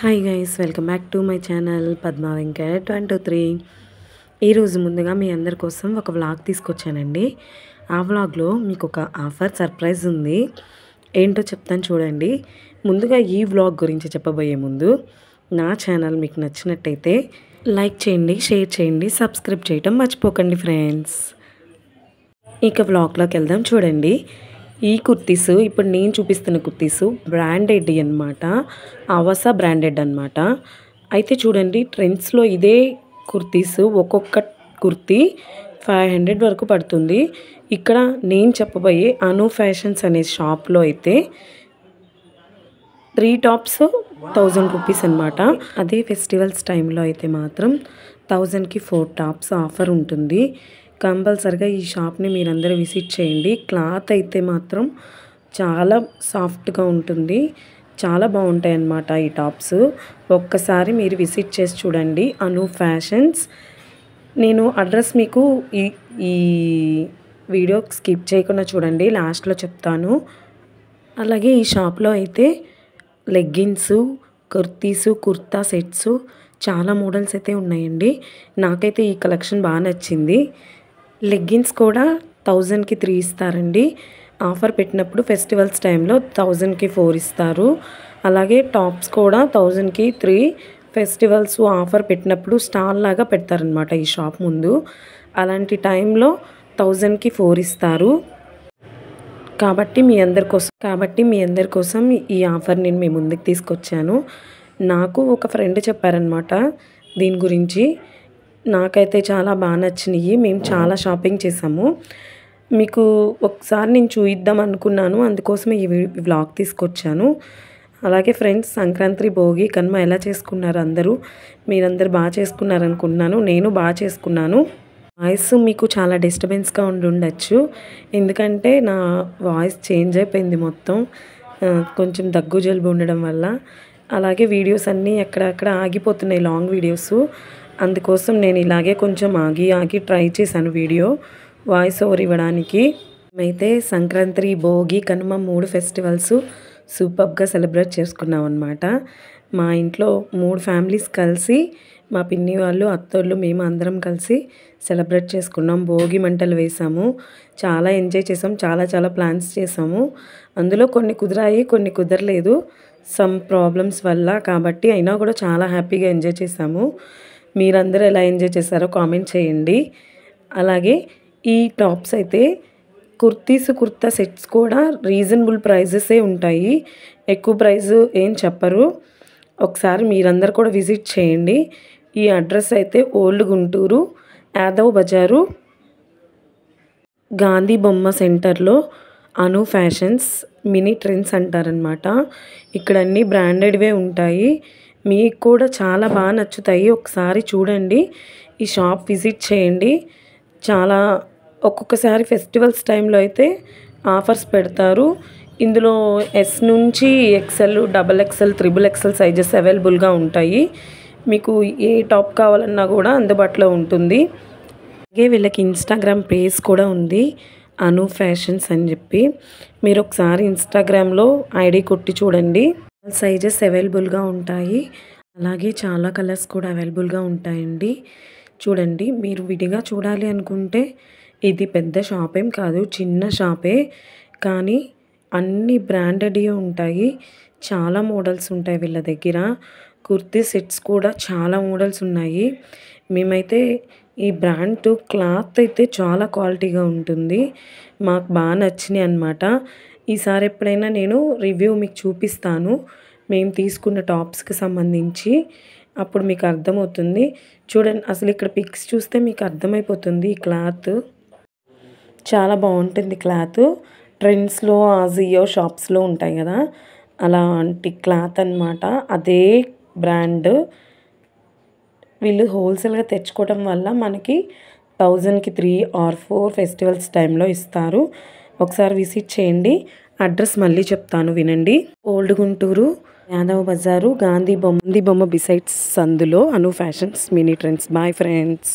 Hi guys, welcome back to my channel Padma Venkat 123. ఈరోజు ముందుగా మీ అందరి కోసం ఒక వ్లాగ్ తీసుకొచ్చానండి. ఆ వ్లాగ్లో మీకు ఒక ఆఫర్ సర్ప్రైజ్ ఉంది. ఏంటో చెప్తాను చూడండి. ముందుగా ఈ వ్లాగ్ గురించి చెప్పబోయే ముందు నా ఛానల్ మీకు నచ్చినట్టయితే లైక్ చేయండి, షేర్ చేయండి, సబ్స్క్రైబ్ చేయటం మర్చిపోకండి ఫ్రెండ్స్. ఇక వ్లాగ్లోకి వెళ్దాం చూడండి. ఈ కుర్తీస్ ఇప్పుడు నేను చూపిస్తున్న కుర్తీస్ బ్రాండెడ్ అనమాట, అవసా బ్రాండెడ్ అనమాట. అయితే చూడండి, ట్రెండ్స్లో ఇదే కుర్తీస్ ఒక్కొక్క కుర్తీ 500 వరకు పడుతుంది. ఇక్కడ నేను చెప్పబోయే అను ఫ్యాషన్స్ అనే షాప్లో అయితే 3 టాప్స్ 1000 రూపీస్ అనమాట. అదే ఫెస్టివల్స్ టైంలో అయితే మాత్రం 1000కి 4 టాప్స్ ఆఫర్ ఉంటుంది. కంపల్సరిగా ఈ షాప్ని మీరందరూ విజిట్ చేయండి. క్లాత్ అయితే మాత్రం చాలా సాఫ్ట్గా ఉంటుంది, చాలా బాగుంటాయి అన్నమాట ఈ టాప్స్. ఒక్కసారి మీరు విజిట్ చేసి చూడండి, అను ఫ్యాషన్స్. నేను అడ్రస్ మీకు ఈ వీడియో స్కిప్ చేయకుండా చూడండి, లాస్ట్లో చెప్తాను. అలాగే ఈ షాప్లో అయితే లెగ్గిన్స్, కుర్తీసు, కుర్తా సెట్స్ చాలా మోడల్స్ అయితే ఉన్నాయండి. నాకైతే ఈ కలెక్షన్ బాగా నచ్చింది. లెగ్గిన్స్ కూడా 1000కి 3 ఇస్తారండి. ఆఫర్ పెట్టినప్పుడు ఫెస్టివల్స్ టైంలో 1000కి 4 ఇస్తారు. అలాగే టాప్స్ కూడా 1000కి 3 ఫెస్టివల్స్ ఆఫర్ పెట్టినప్పుడు స్టాల్ లాగా పెడతారనమాట ఈ షాప్ ముందు. అలాంటి టైంలో 1000కి 4 ఇస్తారు. కాబట్టి మీ అందరి కోసం ఈ ఆఫర్ నేను మీ ముందుకు తీసుకొచ్చాను. నాకు ఒక ఫ్రెండ్ చెప్పారనమాట దీని గురించి. నాకైతే చాలా బాగా నచ్చినాయి. మేము చాలా షాపింగ్ చేసాము. మీకు ఒకసారి నేను చూయిద్దాం అనుకున్నాను, అందుకోసమే ఈ వ్లాగ్ తీసుకొచ్చాను. అలాగే ఫ్రెండ్స్, సంక్రాంతి, భోగి, కనుమ ఎలా చేసుకున్నారు అందరూ? మీరందరూ బాగా చేసుకున్నారు అనుకుంటున్నాను. నేను బాగా చేసుకున్నాను. వాయిస్ మీకు చాలా డిస్టర్బెన్స్గా ఉండొచ్చు, ఎందుకంటే నా వాయిస్ చేంజ్ అయిపోయింది మొత్తం, కొంచెం దగ్గు జలుబు ఉండడం వల్ల. అలాగే వీడియోస్ అన్నీ ఎక్కడక్కడ ఆగిపోతున్నాయి, లాంగ్ వీడియోస్. అందుకోసం నేను ఇలాగే కొంచెం ఆగి ట్రై చేశాను వీడియో వాయిస్ ఓవర్ ఇవ్వడానికి. మేమైతే సంక్రాంతి, భోగి, కనుమ 3 ఫెస్టివల్స్ సూపర్గా సెలబ్రేట్ చేసుకున్నాం అన్నమాట. మా ఇంట్లో 3 ఫ్యామిలీస్ కలిసి, మా పిన్ని వాళ్ళు, అత్తోళ్ళు, మేము అందరం కలిసి సెలబ్రేట్ చేసుకున్నాం. భోగి మంటలు వేసాము, చాలా ఎంజాయ్ చేసాం, చాలా ప్లాన్స్ చేసాము. అందులో కొన్ని కుదిరాయి, కొన్ని కుదరలేదు సమ్ ప్రాబ్లమ్స్ వల్ల. కాబట్టి అయినా కూడా చాలా హ్యాపీగా ఎంజాయ్ చేసాము. మీరందరూ ఎలా ఎంజాయ్ చేశారో కామెంట్ చేయండి. అలాగే ఈ టాప్స్ అయితే కుర్తీస్, కుర్తా సెట్స్ కూడా రీజనబుల్ ప్రైజెసే ఉంటాయి, ఎక్కువ ప్రైస్ ఏం చెప్పరు. ఒకసారి మీరందరూ కూడా విజిట్ చేయండి. ఈ అడ్రస్ అయితే ఓల్డ్ గుంటూరు, యాదవ్ బజారు, గాంధీ బొమ్మ సెంటర్లో అను ఫ్యాషన్స్ మినీ ట్రెండ్స్ అంటారనమాట. ఇక్కడ అన్నీ బ్రాండెడ్వే ఉంటాయి. మీకు కూడా చాలా బాగా నచ్చుతాయి. ఒకసారి చూడండి, ఈ షాప్ విజిట్ చేయండి. చాలా ఒక్కొక్కసారి ఫెస్టివల్స్ టైంలో అయితే ఆఫర్స్ పెడతారు. ఇందులో ఎస్ నుంచి XL, XXL, XXL సైజెస్ అవైలబుల్గా ఉంటాయి. మీకు ఏ టాప్ కావాలన్నా కూడా అందుబాటులో ఉంటుంది. అలాగే వీళ్ళకి ఇన్స్టాగ్రామ్ పేజ్ కూడా ఉంది, అను ఫ్యాషన్స్ అని చెప్పి. మీరు ఒకసారి ఇన్స్టాగ్రామ్లో ఐడి కొట్టి చూడండి. సైజెస్ అవైలబుల్గా ఉంటాయి. అలాగే చాలా కలర్స్ కూడా అవైలబుల్గా ఉంటాయండి. చూడండి, మీరు విడిగా చూడాలి అనుకుంటే ఇది పెద్ద షాప్ ఏం కాదు, చిన్న షాపే, కానీ అన్ని బ్రాండెడ్ ఉంటాయి. చాలా మోడల్స్ ఉంటాయి వీళ్ళ దగ్గర. కుర్తీ సెట్స్ కూడా చాలా మోడల్స్ ఉన్నాయి. మేమైతే ఈ బ్రాండ్ క్లాత్ అయితే చాలా క్వాలిటీగా ఉంటుంది, మాకు బాగా నచ్చినాయి అన్నమాట. ఈసారి ఎప్పుడైనా నేను రివ్యూ మీకు చూపిస్తాను మేము తీసుకున్న టాప్స్కి సంబంధించి, అప్పుడు మీకు అర్థమవుతుంది. చూడండి, అసలు ఇక్కడ పిక్స్ చూస్తే మీకు అర్థమైపోతుంది. ఈ క్లాత్ చాలా బాగుంటుంది. క్లాత్ ట్రెండ్స్లో, ఆజియో షాప్స్లో ఉంటాయి కదా, అలాంటి క్లాత్ అన్నమాట. అదే బ్రాండ్. వీళ్ళు హోల్సేల్గా తెచ్చుకోవడం వల్ల మనకి 1000కి 3 or 4 ఫెస్టివల్స్ టైంలో ఇస్తారు. ఒకసారి విజిట్ చేయండి. అడ్రస్ మళ్ళీ చెప్తాను వినండి. ఓల్డ్ గుంటూరు, యాదవ్ బజారు, గాంధీ బొమ్మ బిసైడ్స్ సందులో Anu fashions mini trends. Boy friends.